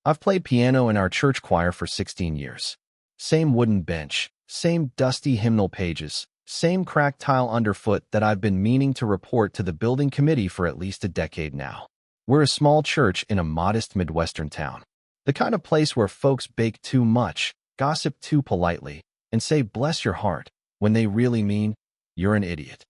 I've played piano in our church choir for 16 years. Same wooden bench, same dusty hymnal pages, same cracked tile underfoot that I've been meaning to report to the building committee for at least a decade now. We're a small church in a modest Midwestern town. The kind of place where folks bake too much, gossip too politely, and say bless your heart when they really mean you're an idiot.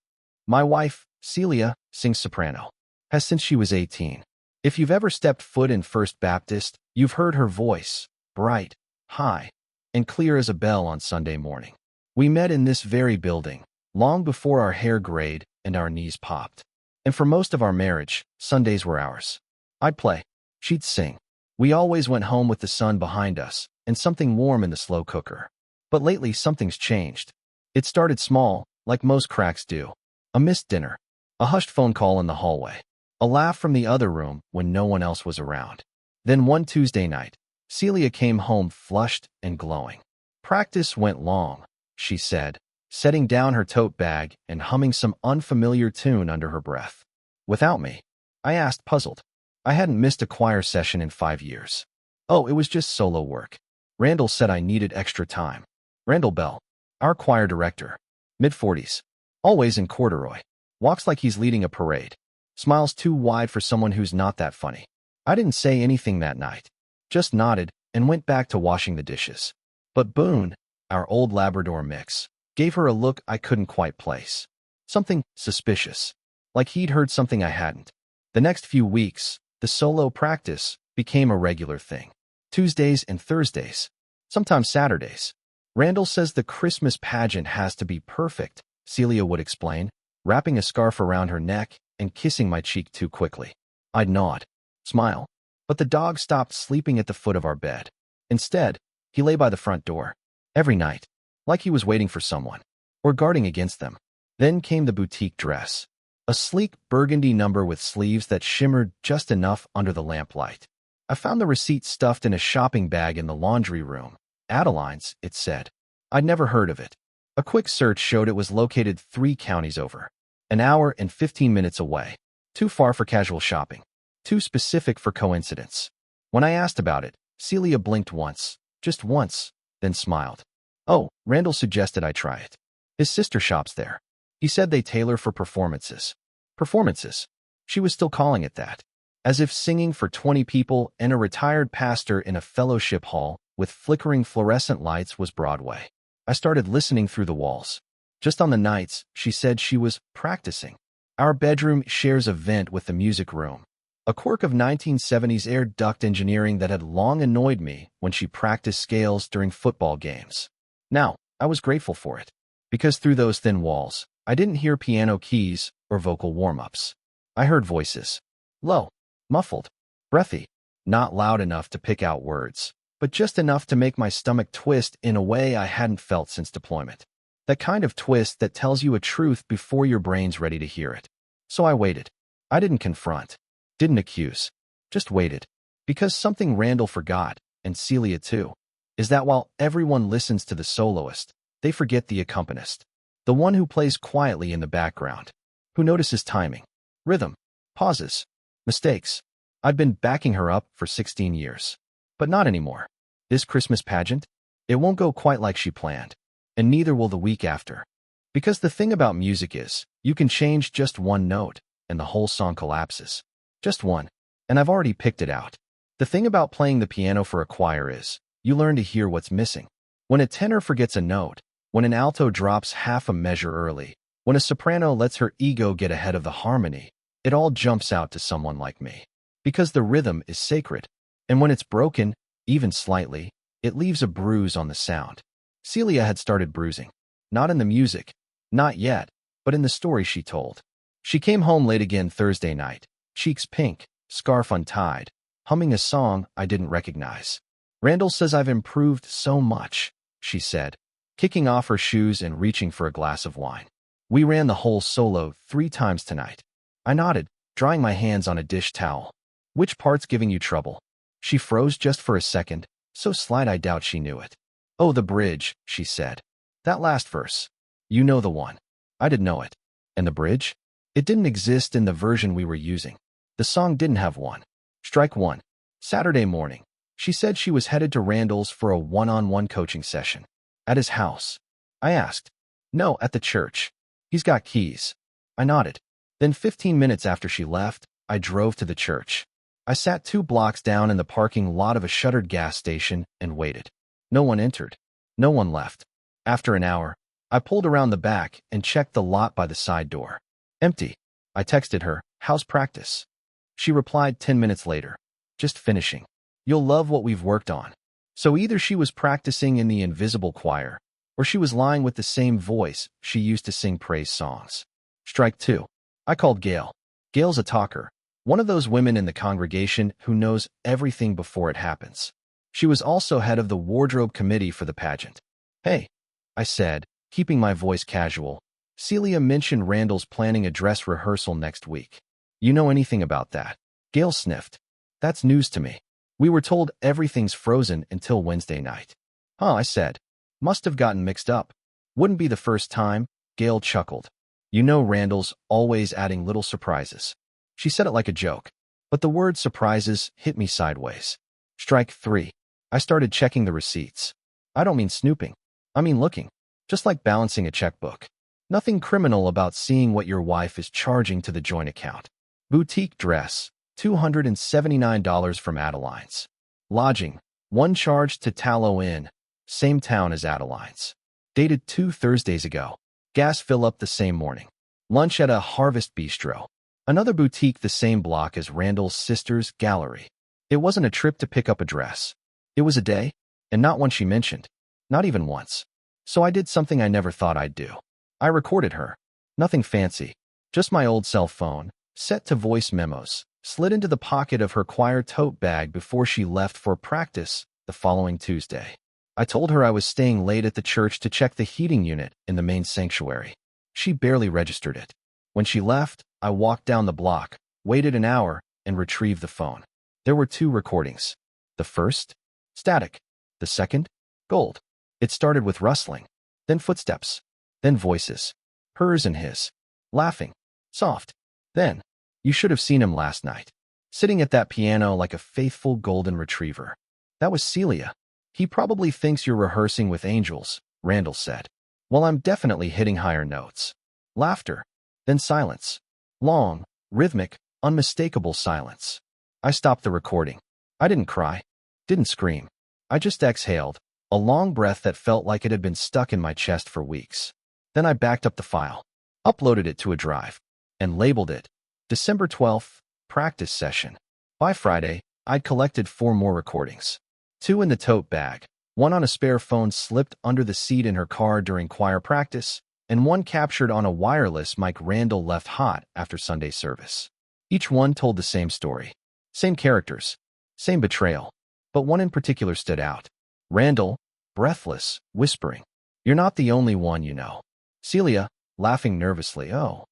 My wife, Celia, sings soprano. Has since she was 18. If you've ever stepped foot in First Baptist, you've heard her voice, bright, high, and clear as a bell on Sunday morning. We met in this very building, long before our hair grayed and our knees popped. And for most of our marriage, Sundays were ours. I'd play. She'd sing. We always went home with the sun behind us and something warm in the slow cooker. But lately, something's changed. It started small, like most cracks do. A missed dinner. A hushed phone call in the hallway. A laugh from the other room when no one else was around. Then one Tuesday night, Celia came home flushed and glowing. Practice went long, she said, setting down her tote bag and humming some unfamiliar tune under her breath. Without me? I asked, puzzled. I hadn't missed a choir session in 5 years. Oh, it was just solo work. Randall said I needed extra time. Randall Bell, our choir director, mid-40s, always in corduroy, walks like he's leading a parade, smiles too wide for someone who's not that funny. I didn't say anything that night, just nodded and went back to washing the dishes. But Boone, our old Labrador mix, gave her a look I couldn't quite place. Something suspicious, like he'd heard something I hadn't. The next few weeks, the solo practice became a regular thing. Tuesdays and Thursdays, sometimes Saturdays. Randall says the Christmas pageant has to be perfect, Celia would explain, wrapping a scarf around her neck and kissing my cheek too quickly. I'd nod, smile, but the dog stopped sleeping at the foot of our bed. Instead, he lay by the front door, every night, like he was waiting for someone, or guarding against them. Then came the boutique dress, a sleek burgundy number with sleeves that shimmered just enough under the lamplight. I found the receipt stuffed in a shopping bag in the laundry room. Adeline's, it said. I'd never heard of it. A quick search showed it was located 3 counties over, an hour and 15 minutes away. Too far for casual shopping. Too specific for coincidence. When I asked about it, Celia blinked once, just once, then smiled. Oh, Randall suggested I try it. His sister shops there. He said they tailor for performances. Performances. She was still calling it that. As if singing for 20 people and a retired pastor in a fellowship hall with flickering fluorescent lights was Broadway. I started listening through the walls. Just on the nights, she said she was practicing. Our bedroom shares a vent with the music room, a quirk of 1970s air duct engineering that had long annoyed me when she practiced scales during football games. Now, I was grateful for it, because through those thin walls, I didn't hear piano keys or vocal warm-ups. I heard voices. Low, muffled, breathy, not loud enough to pick out words, but just enough to make my stomach twist in a way I hadn't felt since deployment. That kind of twist that tells you a truth before your brain's ready to hear it. So I waited. I didn't confront, didn't accuse, just waited. Because something Randall forgot, and Celia too, is that while everyone listens to the soloist, they forget the accompanist. The one who plays quietly in the background, who notices timing, rhythm, pauses, mistakes. I'd been backing her up for 16 years. But not anymore. This Christmas pageant, it won't go quite like she planned. And neither will the week after. Because the thing about music is, you can change just one note, and the whole song collapses. Just one. And I've already picked it out. The thing about playing the piano for a choir is, you learn to hear what's missing. When a tenor forgets a note, when an alto drops half a measure early, when a soprano lets her ego get ahead of the harmony, it all jumps out to someone like me. Because the rhythm is sacred. And when it's broken, even slightly, it leaves a bruise on the sound. Celia had started bruising. Not in the music. Not yet, but in the story she told. She came home late again Thursday night, cheeks pink, scarf untied, humming a song I didn't recognize. Randall says I've improved so much, she said, kicking off her shoes and reaching for a glass of wine. We ran the whole solo 3 times tonight. I nodded, drying my hands on a dish towel. Which part's giving you trouble? She froze just for a second, so slight I doubt she knew it. Oh, the bridge, she said. That last verse. You know the one. I didn't know it. And the bridge? It didn't exist in the version we were using. The song didn't have one. Strike one. Saturday morning. She said she was headed to Randall's for a one-on-one coaching session. At his house. I asked. No, at the church. He's got keys. I nodded. Then 15 minutes after she left, I drove to the church. I sat 2 blocks down in the parking lot of a shuttered gas station and waited. No one entered. No one left. After an hour, I pulled around the back and checked the lot by the side door. Empty. I texted her, "How's practice?" She replied 10 minutes later. "Just finishing. You'll love what we've worked on." So either she was practicing in the invisible choir, or she was lying with the same voice she used to sing praise songs. Strike 2. I called Gail. Gail's a talker, one of those women in the congregation who knows everything before it happens. She was also head of the wardrobe committee for the pageant. "Hey," I said, keeping my voice casual. "Celia mentioned Randall's planning a dress rehearsal next week. You know anything about that?" Gail sniffed. "That's news to me. We were told everything's frozen until Wednesday night." "Huh," I said. "Must have gotten mixed up." "Wouldn't be the first time," Gail chuckled. "You know Randall's always adding little surprises." She said it like a joke, but the word surprises hit me sideways. Strike 3. I started checking the receipts. I don't mean snooping. I mean looking. Just like balancing a checkbook. Nothing criminal about seeing what your wife is charging to the joint account. Boutique dress, $279 from Adeline's. Lodging, 1 charge to Tallow Inn, same town as Adeline's. Dated 2 Thursdays ago. Gas fill up the same morning. Lunch at a Harvest Bistro. Another boutique the same block as Randall's sister's gallery. It wasn't a trip to pick up a dress. It was a day, and not one she mentioned. Not even once. So I did something I never thought I'd do. I recorded her. Nothing fancy. Just my old cell phone, set to voice memos, slid into the pocket of her choir tote bag before she left for practice the following Tuesday. I told her I was staying late at the church to check the heating unit in the main sanctuary. She barely registered it. When she left, I walked down the block, waited an hour, and retrieved the phone. There were 2 recordings. The first? Static. The second? Gold. It started with rustling, then footsteps, then voices. Hers and his. Laughing. Soft. Then, you should have seen him last night. Sitting at that piano like a faithful golden retriever. That was Celia. "He probably thinks you're rehearsing with angels," Randall said. "Well, I'm definitely hitting higher notes." Laughter. Then silence. Long, rhythmic, unmistakable silence. I stopped the recording. I didn't cry. Didn't scream. I just exhaled, a long breath that felt like it had been stuck in my chest for weeks. Then I backed up the file, uploaded it to a drive, and labeled it December 12th, practice session. By Friday, I'd collected 4 more recordings. 2 in the tote bag, 1 on a spare phone slipped under the seat in her car during choir practice, and 1 captured on a wireless mic Randall left hot after Sunday service. Each one told the same story. Same characters. Same betrayal. But one in particular stood out. Randall, breathless, whispering, "You're not the only one, you know." Celia, laughing nervously, "Oh.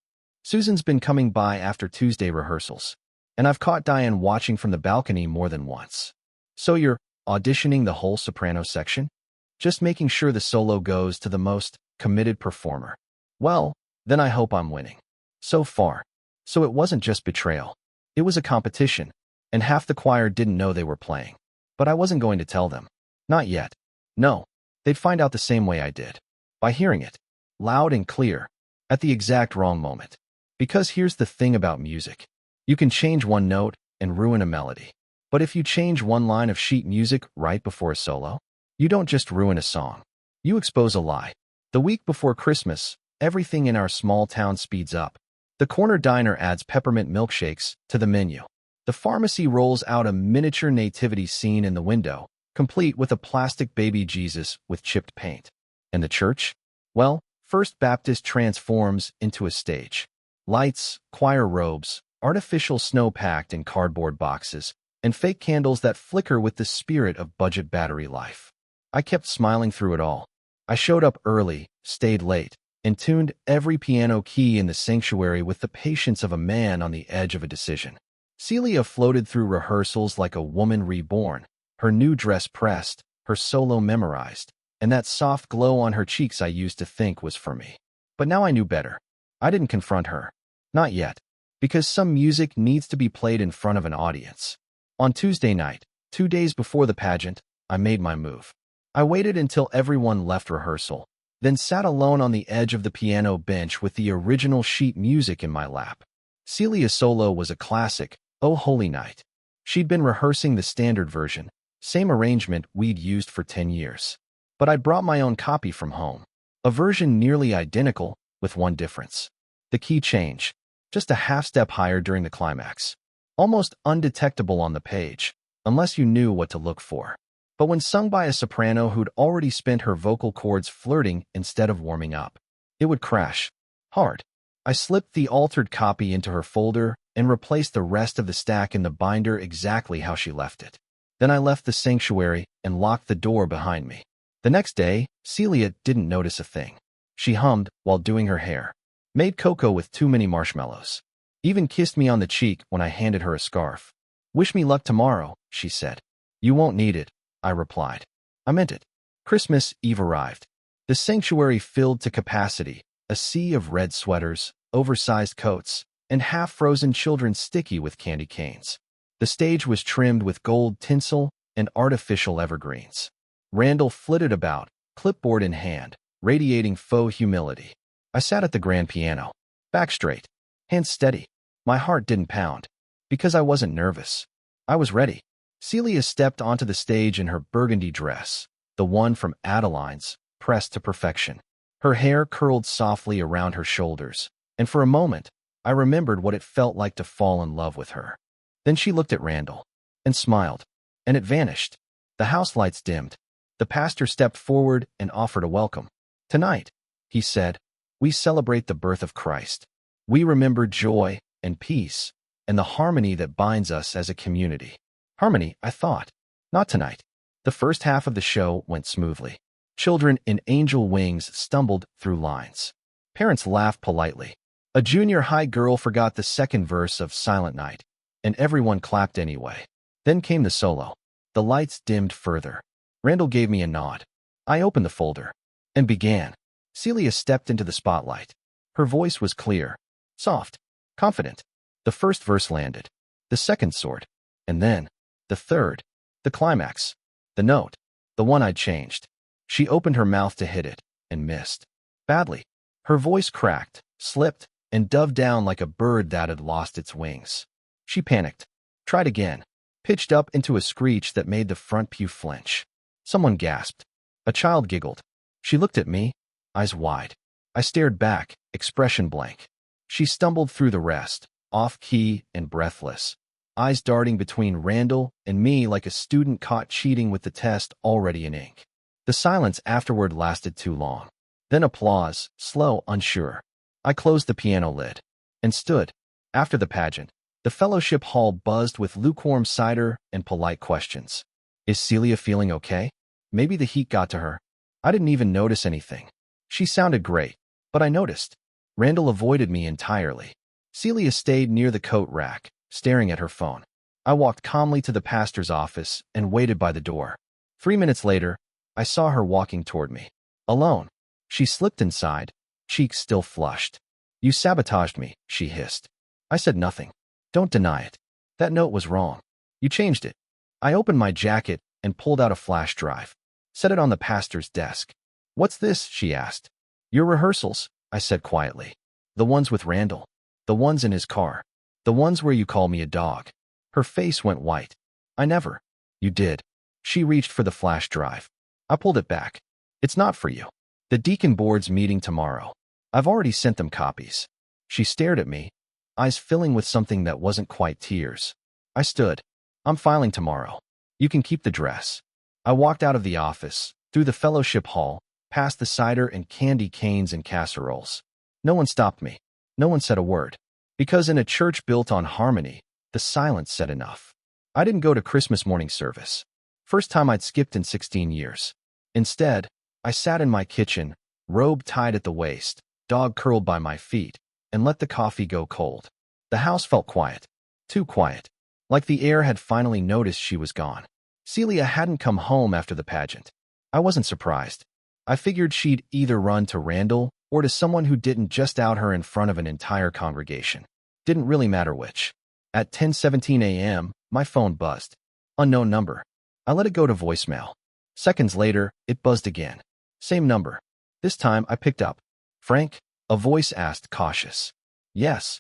Susan's been coming by after Tuesday rehearsals, and I've caught Diane watching from the balcony more than once." "So you're auditioning the whole soprano section?" "Just making sure the solo goes to the most committed performer." "Well, then I hope I'm winning." So far. So it wasn't just betrayal. It was a competition, and half the choir didn't know they were playing. But I wasn't going to tell them. Not yet. No, they'd find out the same way I did. By hearing it. Loud and clear. At the exact wrong moment. Because here's the thing about music. You can change 1 note and ruin a melody. But if you change 1 line of sheet music right before a solo, you don't just ruin a song. You expose a lie. The week before Christmas, everything in our small town speeds up. The corner diner adds peppermint milkshakes to the menu. The pharmacy rolls out a miniature nativity scene in the window, complete with a plastic baby Jesus with chipped paint. And the church? Well, First Baptist transforms into a stage. Lights, choir robes, artificial snow packed in cardboard boxes, and fake candles that flicker with the spirit of budget battery life. I kept smiling through it all. I showed up early, stayed late, and tuned every piano key in the sanctuary with the patience of a man on the edge of a decision. Celia floated through rehearsals like a woman reborn, her new dress pressed, her solo memorized, and that soft glow on her cheeks I used to think was for me. But now I knew better. I didn't confront her. Not yet. Because some music needs to be played in front of an audience. On Tuesday night, 2 days before the pageant, I made my move. I waited until everyone left rehearsal, then sat alone on the edge of the piano bench with the original sheet music in my lap. Celia's solo was a classic, Oh Holy Night. She'd been rehearsing the standard version, same arrangement we'd used for 10 years. But I'd brought my own copy from home. A version nearly identical, with one difference. The key change, just a half step higher during the climax. Almost undetectable on the page, unless you knew what to look for. But when sung by a soprano who'd already spent her vocal cords flirting instead of warming up, it would crash. Hard. I slipped the altered copy into her folder and replaced the rest of the stack in the binder exactly how she left it. Then I left the sanctuary and locked the door behind me. The next day, Celia didn't notice a thing. She hummed while doing her hair, made cocoa with too many marshmallows, even kissed me on the cheek when I handed her a scarf. Wish me luck tomorrow, she said. You won't need it, I replied. I meant it. Christmas Eve arrived. The sanctuary filled to capacity, a sea of red sweaters, oversized coats, and half-frozen children sticky with candy canes. The stage was trimmed with gold tinsel and artificial evergreens. Randall flitted about, clipboard in hand, radiating faux humility. I sat at the grand piano, back straight, hands steady. My heart didn't pound, because I wasn't nervous. I was ready. Celia stepped onto the stage in her burgundy dress, the one from Adeline's, pressed to perfection. Her hair curled softly around her shoulders, and for a moment, I remembered what it felt like to fall in love with her. Then she looked at Randall, and smiled, and it vanished. The house lights dimmed. The pastor stepped forward and offered a welcome. Tonight, he said, we celebrate the birth of Christ. We remember joy and peace and the harmony that binds us as a community. Harmony, I thought. Not tonight. The first half of the show went smoothly. Children in angel wings stumbled through lines. Parents laughed politely. A junior high girl forgot the second verse of Silent Night, and everyone clapped anyway. Then came the solo. The lights dimmed further. Randall gave me a nod. I opened the folder and began. Celia stepped into the spotlight. Her voice was clear, soft, confident. The first verse landed. The second soared. And then, the third. The climax. The note. The one I'd changed. She opened her mouth to hit it, and missed. Badly. Her voice cracked, slipped, and dove down like a bird that had lost its wings. She panicked. Tried again. Pitched up into a screech that made the front pew flinch. Someone gasped. A child giggled. She looked at me, eyes wide. I stared back, expression blank. She stumbled through the rest, off-key and breathless, eyes darting between Randall and me like a student caught cheating with the test already in ink. The silence afterward lasted too long. Then applause, slow, unsure. I closed the piano lid and stood. After the pageant, the fellowship hall buzzed with lukewarm cider and polite questions. Is Celia feeling okay? Maybe the heat got to her. I didn't even notice anything. She sounded great, but I noticed. Randall avoided me entirely. Celia stayed near the coat rack, staring at her phone. I walked calmly to the pastor's office and waited by the door. 3 minutes later, I saw her walking toward me. Alone. She slipped inside, cheeks still flushed. You sabotaged me, she hissed. I said nothing. Don't deny it. That note was wrong. You changed it. I opened my jacket and pulled out a flash drive. Set it on the pastor's desk. What's this? She asked. Your rehearsals, I said quietly. The ones with Randall. The ones in his car. The ones where you call me a dog. Her face went white. I never. You did. She reached for the flash drive. I pulled it back. It's not for you. The deacon board's meeting tomorrow. I've already sent them copies. She stared at me, eyes filling with something that wasn't quite tears. I stood. I'm filing tomorrow. You can keep the dress. I walked out of the office, through the fellowship hall, past the cider and candy canes and casseroles. No one stopped me. No one said a word. Because in a church built on harmony, the silence said enough. I didn't go to Christmas morning service. First time I'd skipped in 16 years. Instead, I sat in my kitchen, robe tied at the waist, dog curled by my feet, and let the coffee go cold. The house felt quiet. Too quiet. Like the air had finally noticed she was gone. Celia hadn't come home after the pageant. I wasn't surprised. I figured she'd either run to Randall or to someone who didn't just out her in front of an entire congregation. Didn't really matter which. At 10:17 a.m., my phone buzzed. Unknown number. I let it go to voicemail. Seconds later, it buzzed again. Same number. This time, I picked up. Frank? A voice asked, cautious. Yes.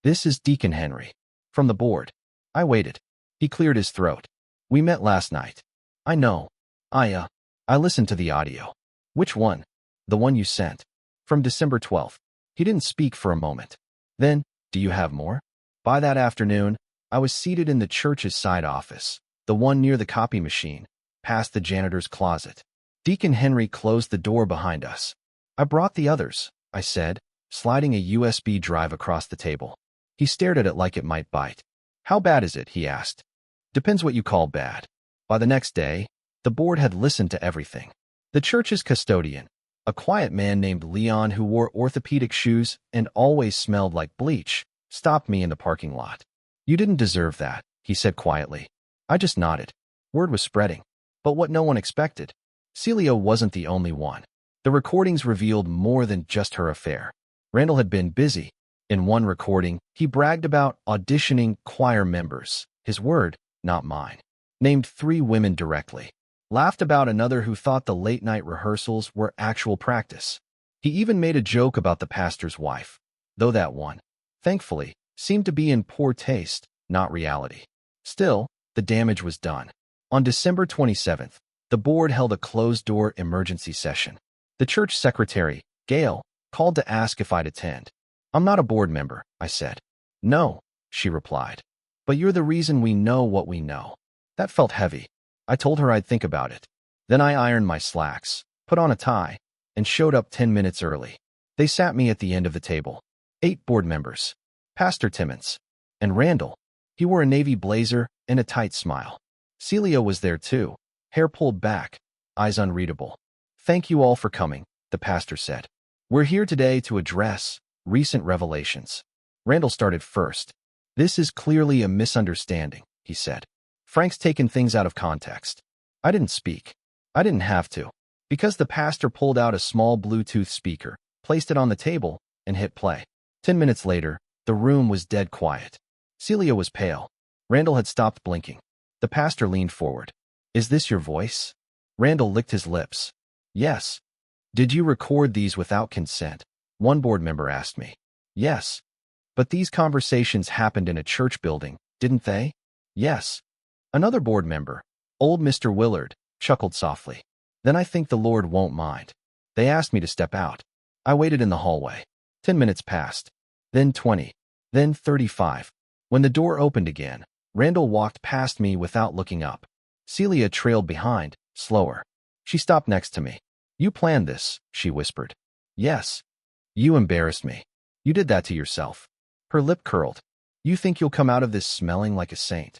This is Deacon Henry. From the board. I waited. He cleared his throat. We met last night. I know. I listened to the audio. Which one? The one you sent. From December 12th. He didn't speak for a moment. Then, do you have more? By that afternoon, I was seated in the church's side office, the one near the copy machine, past the janitor's closet. Deacon Henry closed the door behind us. I brought the others, I said, sliding a USB drive across the table. He stared at it like it might bite. How bad is it? He asked. Depends what you call bad. By the next day, the board had listened to everything. The church's custodian, a quiet man named Leon who wore orthopedic shoes and always smelled like bleach, stopped me in the parking lot. You didn't deserve that, he said quietly. I just nodded. Word was spreading. But what no one expected. Celia wasn't the only one. The recordings revealed more than just her affair. Randall had been busy. In one recording, he bragged about auditioning choir members, his word, not mine. Named 3 women directly. Laughed about another who thought the late-night rehearsals were actual practice. He even made a joke about the pastor's wife, though that one, thankfully, seemed to be in poor taste, not reality. Still, the damage was done. On December 27th, the board held a closed-door emergency session. The church secretary, Gail, called to ask if I'd attend. I'm not a board member, I said. No, she replied. But you're the reason we know what we know. That felt heavy. I told her I'd think about it. Then I ironed my slacks, put on a tie, and showed up 10 minutes early. They sat me at the end of the table. 8 board members. Pastor Timmons. And Randall. He wore a navy blazer and a tight smile. Celia was there too, hair pulled back, eyes unreadable. Thank you all for coming, the pastor said. We're here today to address recent revelations. Randall started first. This is clearly a misunderstanding, he said. Frank's taken things out of context. I didn't speak. I didn't have to. Because the pastor pulled out a small Bluetooth speaker, placed it on the table, and hit play. 10 minutes later, the room was dead quiet. Celia was pale. Randall had stopped blinking. The pastor leaned forward. Is this your voice? Randall licked his lips. Yes. Did you record these without consent? One board member asked me. Yes. But these conversations happened in a church building, didn't they? Yes. Another board member, old Mr. Willard, chuckled softly. Then I think the Lord won't mind. They asked me to step out. I waited in the hallway. 10 minutes passed. Then 20. Then 35. When the door opened again, Randall walked past me without looking up. Celia trailed behind, slower. She stopped next to me. You planned this, she whispered. Yes. You embarrassed me. You did that to yourself. Her lip curled. You think you'll come out of this smelling like a saint?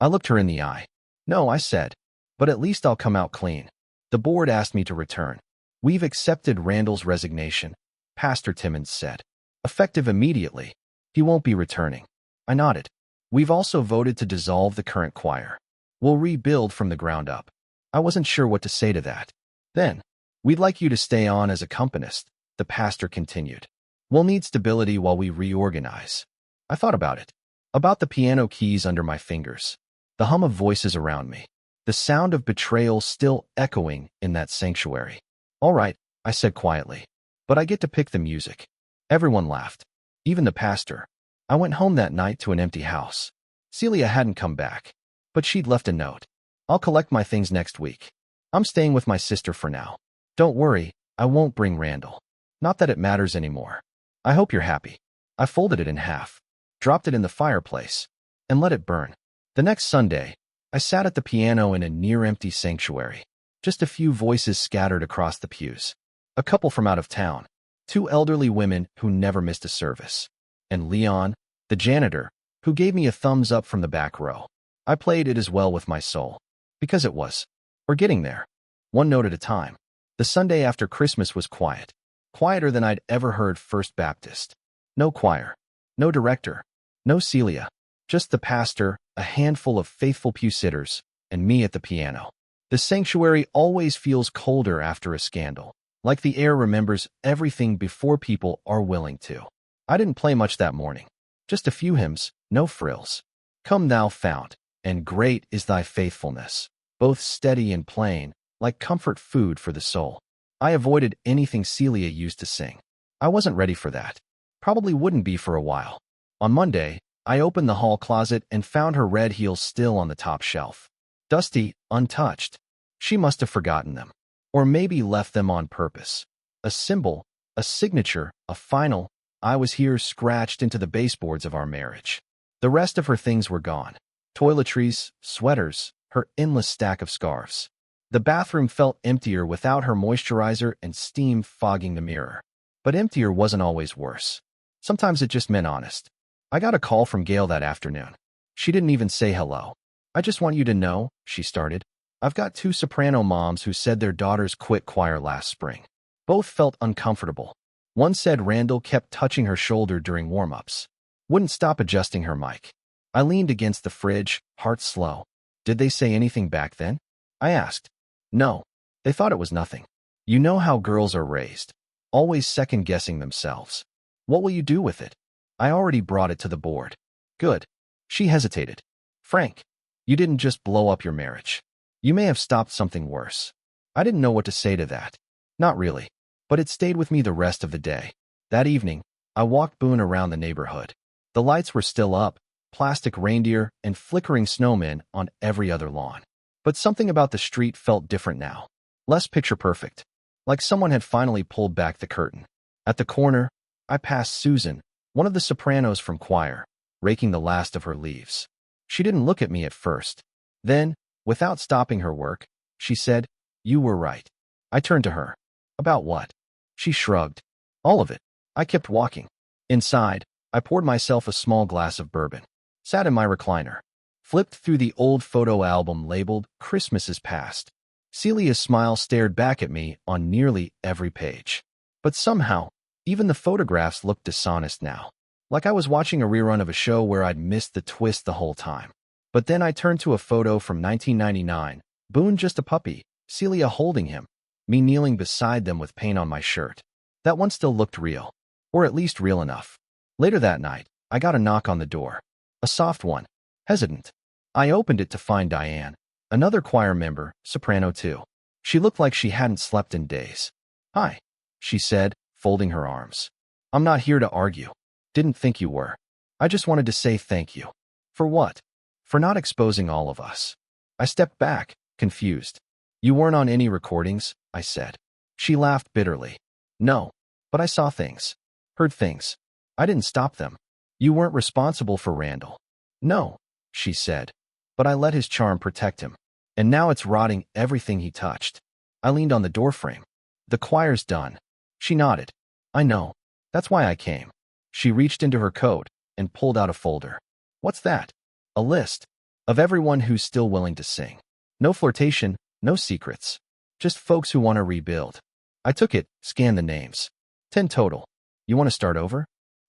I looked her in the eye. No, I said. But at least I'll come out clean. The board asked me to return. We've accepted Randall's resignation, Pastor Timmons said. Effective immediately. He won't be returning. I nodded. We've also voted to dissolve the current choir. We'll rebuild from the ground up. I wasn't sure what to say to that. Then, we'd like you to stay on as accompanist, the pastor continued. We'll need stability while we reorganize. I thought about it. About the piano keys under my fingers. The hum of voices around me. The sound of betrayal still echoing in that sanctuary. All right, I said quietly. But I get to pick the music. Everyone laughed. Even the pastor. I went home that night to an empty house. Celia hadn't come back. But she'd left a note. I'll collect my things next week. I'm staying with my sister for now. Don't worry, I won't bring Randall. Not that it matters anymore. I hope you're happy. I folded it in half, dropped it in the fireplace, and let it burn. The next Sunday, I sat at the piano in a near-empty sanctuary. Just a few voices scattered across the pews. A couple from out of town. 2 elderly women who never missed a service. And Leon, the janitor, who gave me a thumbs up from the back row. I played it as well with my soul. Because it was. We're getting there. One note at a time. The Sunday after Christmas was quiet. Quieter than I'd ever heard First Baptist. No choir. No director. No Celia. Just the pastor, a handful of faithful pew-sitters, and me at the piano. The sanctuary always feels colder after a scandal. Like the air remembers everything before people are willing to. I didn't play much that morning. Just a few hymns, no frills. Come Thou Fount, and great is thy faithfulness, both steady and plain, like comfort food for the soul. I avoided anything Celia used to sing. I wasn't ready for that. Probably wouldn't be for a while. On Monday, I opened the hall closet and found her red heels still on the top shelf. Dusty, untouched. She must have forgotten them. Or maybe left them on purpose. A symbol, a signature, a final, I was here scratched into the baseboards of our marriage. The rest of her things were gone. Toiletries, sweaters, her endless stack of scarves. The bathroom felt emptier without her moisturizer and steam fogging the mirror. But emptier wasn't always worse. Sometimes it just meant honest. I got a call from Gail that afternoon. She didn't even say hello. I just want you to know, she started. I've got 2 soprano moms who said their daughters quit choir last spring. Both felt uncomfortable. One said Randall kept touching her shoulder during warm-ups. Wouldn't stop adjusting her mic. I leaned against the fridge, heart slow. Did they say anything back then? I asked. No. They thought it was nothing. You know how girls are raised. Always second-guessing themselves. What will you do with it? I already brought it to the board. Good. She hesitated. Frank, you didn't just blow up your marriage. You may have stopped something worse. I didn't know what to say to that. Not really. But it stayed with me the rest of the day. That evening, I walked Boone around the neighborhood. The lights were still up, plastic reindeer and flickering snowmen on every other lawn. But something about the street felt different now. Less picture-perfect. Like someone had finally pulled back the curtain. At the corner, I passed Susan, one of the sopranos from choir, raking the last of her leaves. She didn't look at me at first. Then, without stopping her work, she said, "You were right." I turned to her. About what? She shrugged. All of it. I kept walking. Inside, I poured myself a small glass of bourbon. Sat in my recliner. Flipped through the old photo album labeled Christmases Past. Celia's smile stared back at me on nearly every page. But somehow, even the photographs looked dishonest now. Like I was watching a rerun of a show where I'd missed the twist the whole time. But then I turned to a photo from 1999. Boone just a puppy, Celia holding him, me kneeling beside them with paint on my shirt. That one still looked real. Or at least real enough. Later that night, I got a knock on the door. A soft one. Hesitant. I opened it to find Diane, another choir member, soprano too. She looked like she hadn't slept in days. "Hi," she said, folding her arms. "I'm not here to argue. Didn't think you were. I just wanted to say thank you." "For what?" "For not exposing all of us." I stepped back, confused. "You weren't on any recordings," I said. She laughed bitterly. "No, but I saw things. Heard things. I didn't stop them." "You weren't responsible for Randall." "No," she said. "But I let his charm protect him. And now it's rotting everything he touched." I leaned on the doorframe. "The choir's done." She nodded. "I know. That's why I came." She reached into her coat and pulled out a folder. "What's that?" "A list. Of everyone who's still willing to sing. No flirtation, no secrets. Just folks who want to rebuild." I took it, scanned the names. 10 total. "You want to start over?"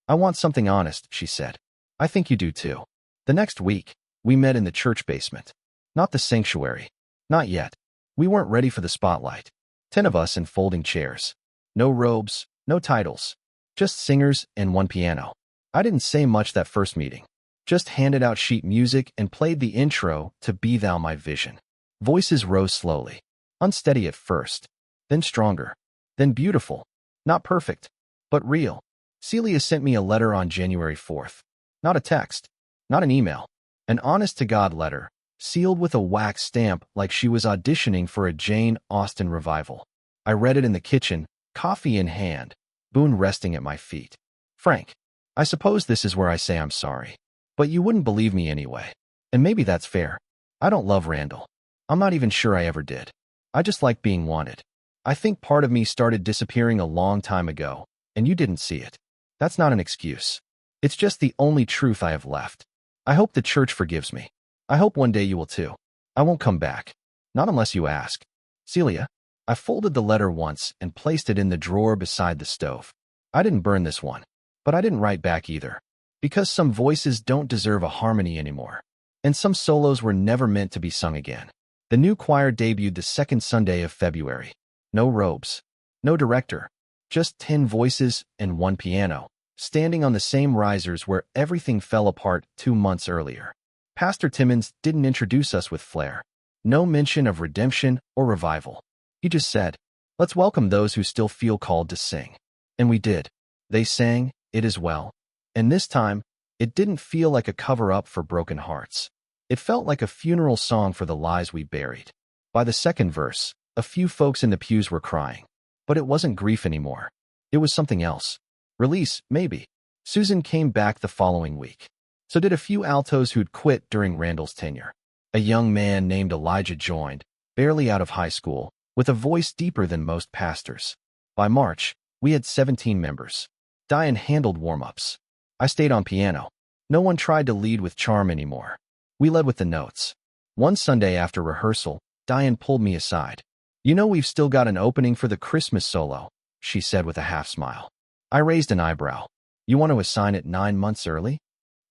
"I want something honest," she said. "I think you do too." The next week, we met in the church basement. Not the sanctuary. Not yet. We weren't ready for the spotlight. 10 of us in folding chairs. No robes, no titles. Just singers and one piano. I didn't say much that first meeting. Just handed out sheet music and played the intro to Be Thou My Vision. Voices rose slowly. Unsteady at first. Then stronger. Then beautiful. Not perfect, but real. Celia sent me a letter on January 4th. Not a text. Not an email. An honest-to-God letter, sealed with a wax stamp like she was auditioning for a Jane Austen revival. I read it in the kitchen, coffee in hand, Boone resting at my feet. "Frank, I suppose this is where I say I'm sorry. But you wouldn't believe me anyway. And maybe that's fair. I don't love Randall. I'm not even sure I ever did. I just like being wanted. I think part of me started disappearing a long time ago, and you didn't see it. That's not an excuse. It's just the only truth I have left. I hope the church forgives me. I hope one day you will too. I won't come back. Not unless you ask. Celia." I folded the letter once and placed it in the drawer beside the stove. I didn't burn this one. But I didn't write back either. Because some voices don't deserve a harmony anymore. And some solos were never meant to be sung again. The new choir debuted the second Sunday of February. No robes. No director. Just 10 voices and one piano, standing on the same risers where everything fell apart 2 months earlier. Pastor Timmons didn't introduce us with flair. No mention of redemption or revival. He just said, "Let's welcome those who still feel called to sing." And we did. They sang, "It Is Well." And this time, it didn't feel like a cover-up for broken hearts. It felt like a funeral song for the lies we buried. By the second verse, a few folks in the pews were crying. But it wasn't grief anymore. It was something else. Release, maybe. Susan came back the following week. So did a few altos who'd quit during Randall's tenure. A young man named Elijah joined, barely out of high school, with a voice deeper than most pastors. By March, we had 17 members. Diane handled warm-ups. I stayed on piano. No one tried to lead with charm anymore. We led with the notes. One Sunday after rehearsal, Diane pulled me aside. "You know we've still got an opening for the Christmas solo," she said with a half-smile. I raised an eyebrow. "You want to assign it 9 months early?"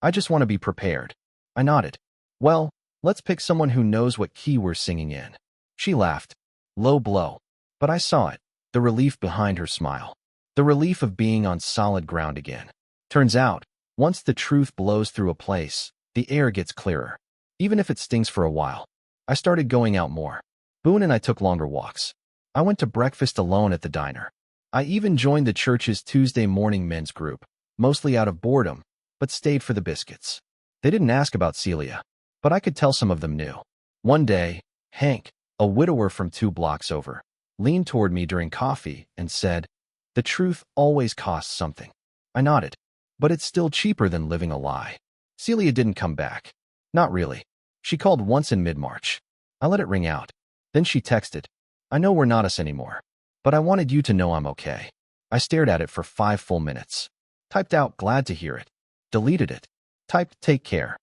"I just want to be prepared." I nodded. "Well, let's pick someone who knows what key we're singing in." She laughed. Low blow. But I saw it. The relief behind her smile. The relief of being on solid ground again. Turns out, once the truth blows through a place, the air gets clearer. Even if it stings for a while. I started going out more. Boone and I took longer walks. I went to breakfast alone at the diner. I even joined the church's Tuesday morning men's group, mostly out of boredom, but stayed for the biscuits. They didn't ask about Celia, but I could tell some of them knew. One day, Hank, a widower from 2 blocks over, leaned toward me during coffee and said, "The truth always costs something." I nodded. "But it's still cheaper than living a lie." Celia didn't come back. Not really. She called once in mid-March. I let it ring out. Then she texted, "I know we're not us anymore, but I wanted you to know I'm okay." I stared at it for 5 full minutes. Typed out, "Glad to hear it." Deleted it. Typed, "Take care."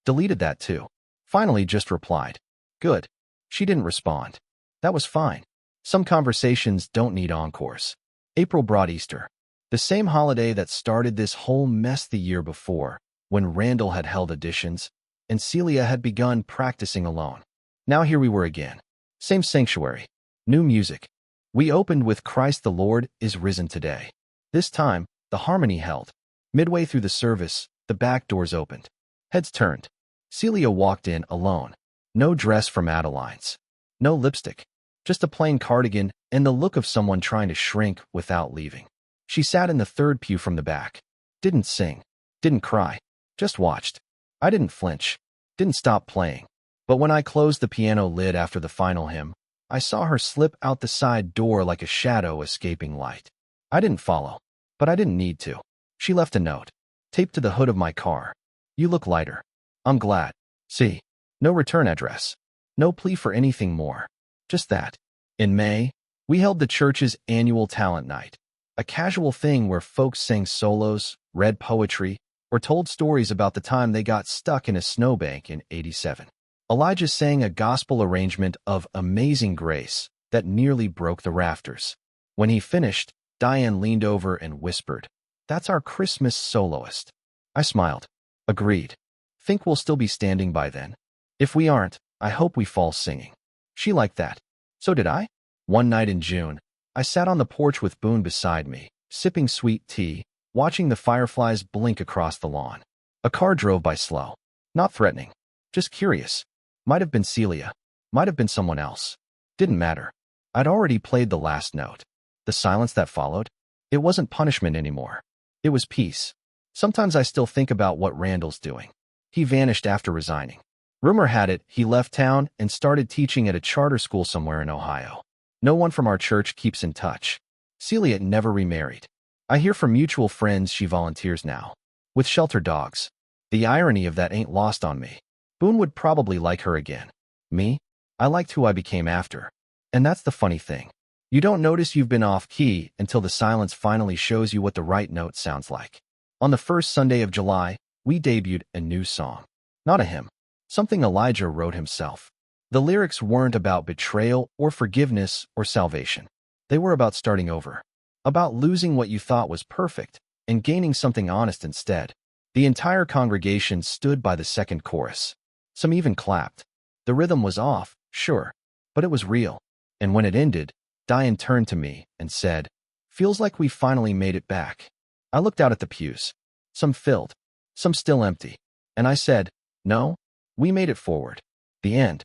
Deleted that too. Finally just replied, "Good." She didn't respond. That was fine. Some conversations don't need encores. April brought Easter. The same holiday that started this whole mess the year before, when Randall had held auditions, and Celia had begun practicing alone. Now here we were again. Same sanctuary. New music. We opened with "Christ the Lord is Risen Today." This time, the harmony held. Midway through the service, the back doors opened. Heads turned. Celia walked in alone. No dress from Adeline's. No lipstick. Just a plain cardigan and the look of someone trying to shrink without leaving. She sat in the 3rd pew from the back. Didn't sing. Didn't cry. Just watched. I didn't flinch. Didn't stop playing. But when I closed the piano lid after the final hymn, I saw her slip out the side door like a shadow escaping light. I didn't follow. But I didn't need to. She left a note. Taped to the hood of my car. "You look lighter. I'm glad." See. No return address. No plea for anything more. Just that. In May, we held the church's annual talent night. A casual thing where folks sang solos, read poetry, or told stories about the time they got stuck in a snowbank in '87. Elijah sang a gospel arrangement of "Amazing Grace" that nearly broke the rafters. When he finished, Diane leaned over and whispered, "That's our Christmas soloist." I smiled. Agreed. Think we'll still be standing by then? If we aren't, I hope we fall singing. She liked that. So did I. One night in June, I sat on the porch with Boone beside me, sipping sweet tea, watching the fireflies blink across the lawn. A car drove by slow. Not threatening. Just curious. Might have been Celia. Might have been someone else. Didn't matter. I'd already played the last note. The silence that followed? It wasn't punishment anymore. It was peace. Sometimes I still think about what Randall's doing. He vanished after resigning. Rumor had it he left town and started teaching at a charter school somewhere in Ohio. No one from our church keeps in touch. Celia never remarried. I hear from mutual friends she volunteers now. With shelter dogs. The irony of that ain't lost on me. Boone would probably like her again. Me? I liked who I became after. And that's the funny thing. You don't notice you've been off-key until the silence finally shows you what the right note sounds like. On the first Sunday of July, we debuted a new song. Not a hymn. Something Elijah wrote himself. The lyrics weren't about betrayal or forgiveness or salvation. They were about starting over. About losing what you thought was perfect and gaining something honest instead. The entire congregation stood by the second chorus. Some even clapped. The rhythm was off, sure, but it was real. And when it ended, Diane turned to me and said, "Feels like we finally made it back." I looked out at the pews. Some filled, some still empty. And I said, "No, We made it forward. The end.